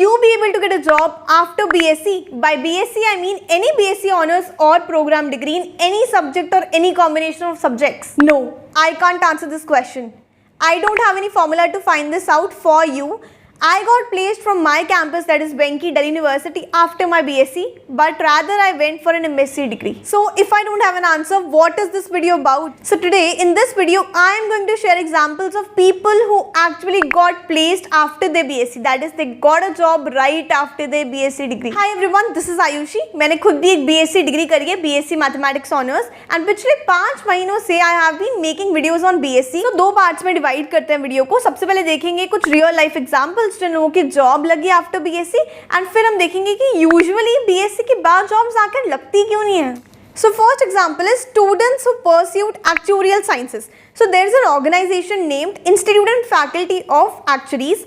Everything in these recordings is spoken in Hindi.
you be able to get a job after BSc? By BSc, I mean any BSc honors or program degree in any subject or any combination of subjects. No, I can't answer this question. I don't have any formula to find this out for you. I got placed from my campus, that is Venki Delhi University, after my BSc, but rather I went for an MSc degree. So if I don't have an answer, what is this video about? So today in this video, I am going to share examples of people who actually got placed after their BSc. That is, they got a job right after their BSc degree. Hi everyone, this is Ayushi. मैंने खुद भी एक BSc डिग्री करी है, BSc मैथमेटिक्स ऑनर्स, एंड पिछले 5 महीनों से I have been making videos on BSc. तो 2 पार्ट्स में डिवाइड करते हैं वीडियो को. सबसे पहले देखेंगे कुछ रियल लाइफ एग्जाम्पल्स जिन लोगों की जॉब लगी आफ्टर बीएससी, एंड फिर हम देखेंगे कि यूजुअली बीएससी के बाद जॉब्स आकर लगती क्यों नहीं है. So first example is students who pursued actuarial sciences. So there is an organization named Institute and Faculty of Actuaries,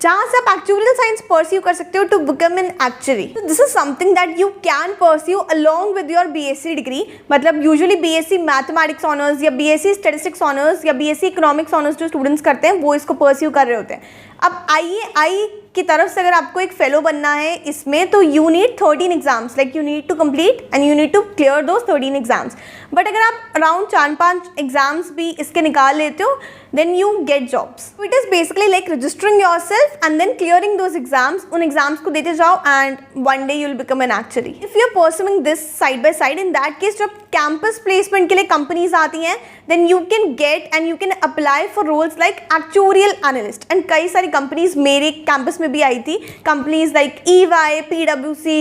जहाँ से आप एक्चुअरियल साइंस परस्यू कर सकते हो to become an actuary. This is something that you can pursue along with your BSc degree. मतलब यूजुअली बीएससी मैथमेटिक्स ऑनर्स या बीएससी स्टैटिस्टिक्स ऑनर्स या बीएससी इकोनॉमिक्स ऑनर्स जो स्टूडेंट्स करते हैं वो इसको परस्यू कर रहे होते हैं. अब IAI की तरफ से अगर आपको एक फेलो बनना है इसमें, तो you need 13 exams, like you need to complete and you need to clear those 13 exams. But अगर आप अराउंड 4-5 एग्जाम्स भी इसके निकाल लेते हो, then you get jobs. So it is basically like registering yourself and then clearing those exams. उन exams को देते जाओ and one day you'll become an actuary. If you are pursuing this side by side, in that case जब campus placement के लिए companies आती हैं, then you can get and you can apply for roles like actuarial analyst. And कई सारी companies मेरे campus में भी आई थी, companies like EY, PwC,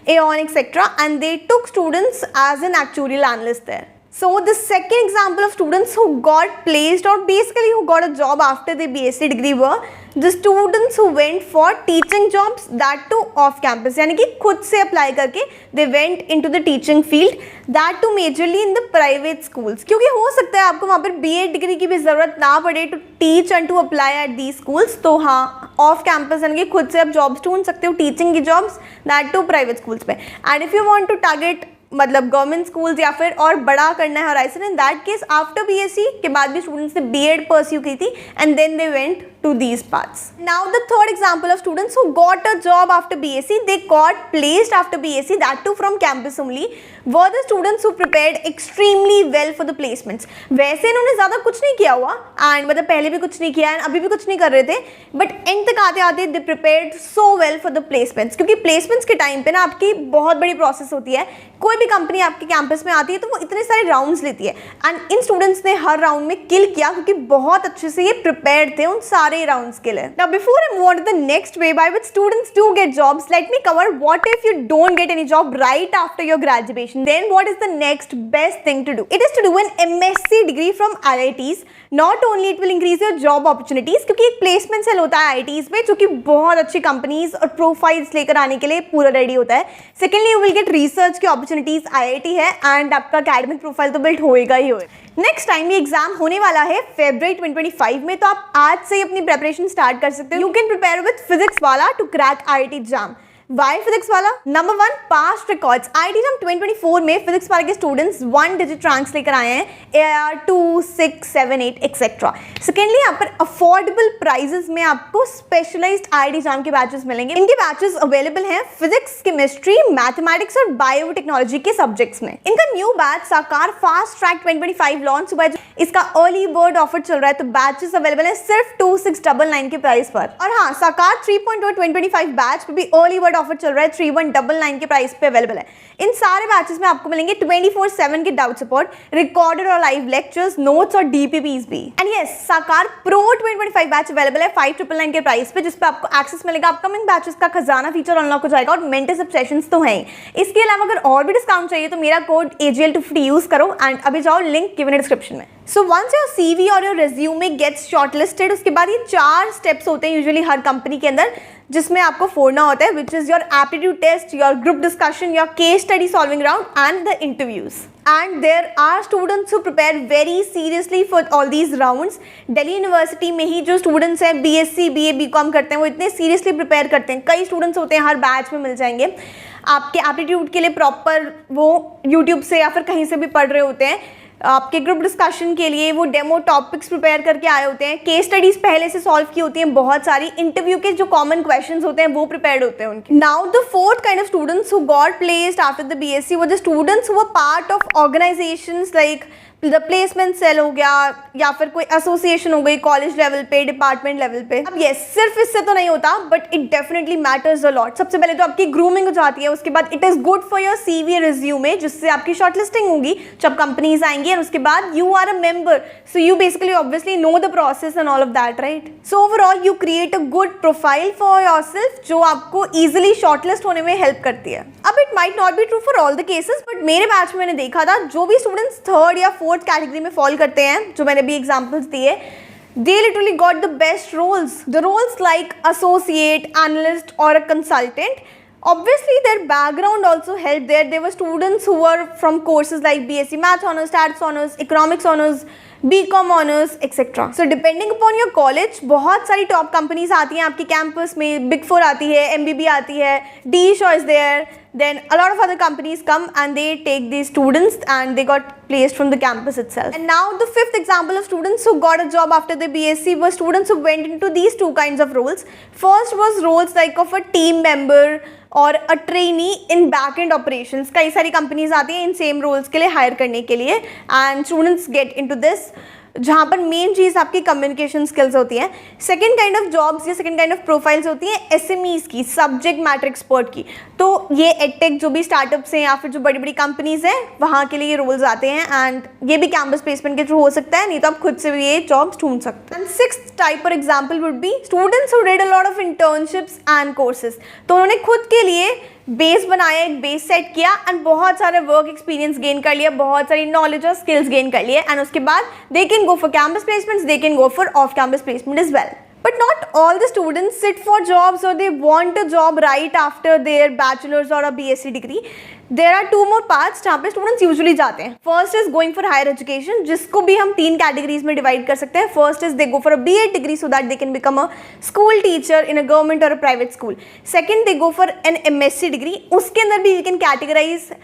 Aon, etc. and they took students as an actuarial analyst there. So the second example of students who got placed or basically who got a job after their BSc degree were the students who went for teaching jobs, that too off campus. यानी कि खुद से अप्लाई करके they went into the teaching field, that too majorly in the private schools. क्योंकि हो सकता है आपको वहाँ पर BEd डिग्री की भी ज़रूरत ना पड़े to teach and to apply at these schools. तो हाँ, off campus यानी कि खुद से आप jobs ढूंढ सकते हो, teaching की jobs, that too private schools पे. And if you want to target मतलब गवर्नमेंट स्कूल्स या फिर और बड़ा करना है horizon, in that case after BSc के बाद भी स्टूडेंट्स ने बीएड परस्यू की थी and then they went to these paths. Now the third example of students who got a job after BSc, they got placed after BSc, that too from campus only, were the students who prepared extremely well for the placements. वैसे इन्होंने ज़्यादा कुछ नहीं किया हुआ एंड मतलब पहले भी कुछ नहीं किया एंड अभी भी कुछ नहीं कर रहे थे, बट एंड तक आते आते they prepared so well for the placements. क्योंकि placements के टाइम पे ना आपकी बहुत बड़ी प्रोसेस होती है. कोई भी कंपनी आपके कैंपस में आती है तो वो इतने सारे राउंड्स लेती है एंड इन स्टूडेंट्स ने हर राउंड में किल किया क्योंकि बहुत अच्छे से ये प्रिपेयर्ड थे उन सारे rounds के लिए. Now before I move on to the next way by which students do get jobs, let me cover what if you don't get any job right after your graduation. Then what is the next best thing to do? It is to do an MSc degree from IITs. Not only it will increase your job opportunities, क्योंकि एक प्लेसमेंट सेल होता है IITs में जो कि बहुत अच्छी कंपनीज और प्रोफाइल्स लेकर आने के लिए पूरा रेडी होता है. Secondly you will get research की अपॉर्चुनिटीज, IIT है एंड आपका एकेडमिक प्रोफाइल तो बिल्ड होएगा ही होएगा. नेक्स्ट टाइम ये एग्जाम होने वाला है February 2025 में, तो आप आज से ही अपनी प्रिपरेशन स्टार्ट कर सकते हो. You can prepare with physics Wallah to crack IIT exam. Why physics Wallah? Number 1, past records. IIT exam 2024 में फिजिक्स वाले के स्टूडेंट्स 1 डिजिट रैंक्स लेकर आए हैं, AIR 2, 6, 7, 8 एक्सेट्रा. सेकेंडली यहाँ पर अफोर्डेबल प्राइजेस में आपको स्पेशलाइज्ड IIT एग्जाम के बैचेस मिलेंगे. इनके बैचेस अवेलेबल हैं फिजिक्स, केमिस्ट्री, मैथमेटिक्स और बायोटेक्नोलॉजी के सब्जेक्ट्स में. इनका न्यू बैच साकार फास्ट ट्रैक 2025 लॉन्च हुआ है. इसका अर्ली बर्ड ऑफर चल रहा है, तो बैचेस अवेलेबल है सिर्फ 2699 के प्राइस पर. और हाँ, साकार 3.0 2025 बैच पे भी अर्ली बर्ड ऑफर चल रहा है, 3199 के प्राइस पे अवेलेबल है. इन सारे बैचेस में आपको मिलेंगे 24/7 के डाउट सपोर्ट, रिकॉर्डेड और लाइव लेक्चर्स, नोट्स और DPPs भी. एंड यस, साकार प्रो 2025 बैच अवेलेबल है 5999 के प्राइस पे, जिस पे आपको एक्सेस मिलेगा. अपकमिंग बैचेस का खजाना फीचर अनलॉक हो जाएगा और मेंटरशिप सेशंस तो हैं. इसके अलावा अगर और भी डिस्काउंट चाहिए तो मेरा कोड AGL250 यूज करो एंड अभी जाओ, लिंक गिवन है डिस्क्रिप्शन में. सो वंस योर CV और योर रेज्यूमे गेट्स शॉर्टलिस्टेड, उसके बाद ये 4 स्टेप्स होते हैं यूजुअली हर कंपनी के अंदर जिसमें आपको फोड़ना होता है, which is your aptitude test, your group discussion, your case study solving round and the interviews. And there are students who prepare very seriously for all these rounds. Delhi university में ही जो स्टूडेंट्स हैं BSc, BA, BCom करते हैं, वो इतने सीरियसली प्रिपेयर करते हैं. कई स्टूडेंट्स होते हैं हर बैच में मिल जाएंगे आपके एप्टीट्यूड के लिए प्रॉपर, वो यूट्यूब से या फिर कहीं से भी पढ़ रहे होते हैं. आपके ग्रुप डिस्कशन के लिए वो डेमो टॉपिक्स प्रिपेयर करके आए होते हैं, केस स्टडीज पहले से सॉल्व की होती हैं बहुत सारी, इंटरव्यू के जो कॉमन क्वेश्चंस होते हैं वो प्रिपेयर्ड होते हैं उनके। Now the fourth kind of students who got placed after the BSc were the students who were part of organisations like the placement cell हो गया या फिर कोई एसोसिएशन हो गई कॉलेज लेवल पे, डिपार्टमेंट लेवल पे। अब ये सिर्फ इससे तो नहीं होता but it definitely matters a lot. सबसे पहले तो आपकी ग्रूमिंग हो जाती है, उसके बाद it is good for your CV resume जिससे आपकी शॉर्टलिस्टिंग होगी जब कंपनीज आएंगी, एंड उसके बाद you are a member so you basically obviously know the process and all of that, right. So overall you create a good profile for yourself जो आपको ईजिली शॉर्टलिस्ट होने में हेल्प करती है। अब it might not be true for all the cases but मेरे बैच में मैंने देखा था जो भी स्टूडेंट्स थर्ड या फोर्थ कैटेगरी में फॉल करते हैं, जो मैंने भी एग्जांपल्स दिए, they literally got the best roles. The roles like associate, analyst or a consultant. Obviously their background also helped there. There were students who were from courses like BSc Math Honors, Stats Honors, Economics Honors, BCom Honors, etc. So depending upon your college, बहुत सारी top companies आती हैं आपके campus में, Big Four आती है, MBB आती है, DShaw is there. Then a lot of other companies come and they take these students and they got placed from the campus itself. And now the fifth example of students who got a job after the BSc were students who went into these two kinds of roles. First was roles like of a team member और a trainee in back and operations. कई सारी कंपनीज आती हैं इन सेम रोल्स के लिए हायर करने के लिए and students get into this, जहाँ पर मेन चीज़ आपकी कम्युनिकेशन स्किल्स होती हैं। सेकंड काइंड ऑफ जॉब्स या सेकंड काइंड ऑफ प्रोफाइल्स होती हैं एसएमईज की, सब्जेक्ट मैटर एक्सपर्ट की। तो ये एडटेक जो भी स्टार्टअप्स हैं या फिर जो बड़ी बड़ी कंपनीज हैं वहाँ के लिए ये रोल्स आते हैं एंड ये भी कैंपस प्लेसमेंट के थ्रू हो सकता है, नहीं तो आप खुद से भी ये जॉब्स ढूंढ सकते हैं। एंड सिक्स्थ टाइप और example would be students who did a lot of internships and courses. तो उन्होंने खुद के लिए बेस बनाया, एक बेस सेट किया एंड बहुत सारे वर्क एक्सपीरियंस गेन कर लिया, बहुत सारी नॉलेज और स्किल्स गेन कर लिए एंड उसके बाद they can go for campus placements, they can go for off campus placement as well. But not all the students sit for jobs or they want a job right after their bachelor's or a BSc degree. There are two more paths जहाँ पे students usually जाते हैं. First is going for higher education, जिसको भी हम 3 categories में divide कर सकते हैं. First is they go for a B.Ed degree so that they can become a school teacher in a government or a private school. Second, they go for an MSc degree. उसके अंदर भी we can categorize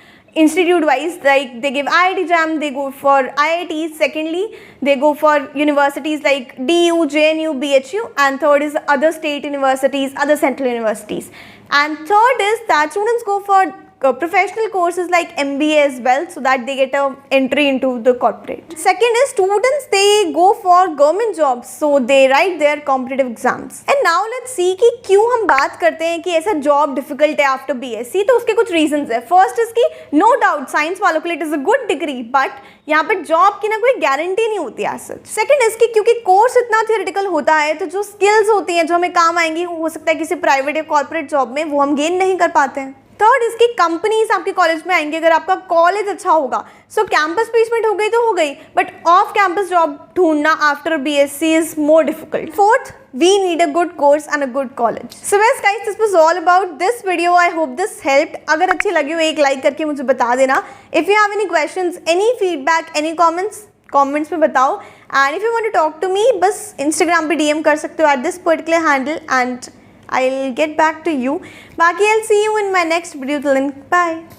institute wise, like they give IIT JAM, they go for IITs. Secondly, they go for universities like DU, JNU, BHU, and third is other state universities, other central universities. And third is that students go for professional courses like MBA as well, so that they get a entry into the corporate. Second is students, they go for government jobs, so they write their competitive exams. And now let's see कि क्यों हम बात करते हैं कि ऐसा job difficult है after BSc. तो उसके कुछ reasons है. First is कि no doubt science वालों के लिए it is a good degree, but यहाँ पर जॉब की ना कोई गारंटी नहीं होती है सच. सेकंड इसकी क्योंकि कोर्स इतना थियोरेटिकल होता है तो जो स्किल्स होती हैं जो हमें काम आएंगी हो सकता है किसी प्राइवेट या कॉर्पोरेट जॉब में वो हम गेन नहीं कर पाते हैं. थर्ड इसकी कंपनीज आपके कॉलेज में आएंगे अगर आपका कॉलेज अच्छा होगा. सो कैंपस प्लेसमेंट हो गई तो हो गई, बट ऑफ कैंपस जॉब ढूंढना after BSc is more difficult. Fourth, we need a good course and a good college. So yes guys, this was all about this video. I hope this helped. अगर अच्छी लगी हो एक लाइक करके मुझे बता देना. If you have any questions, any feedback, any comments में बताओ. And if you want to talk to me, बस Instagram पे DM कर सकते हो at this particular handle and I'll get back to you. बाकी I'll see you in my next video. Till then, bye.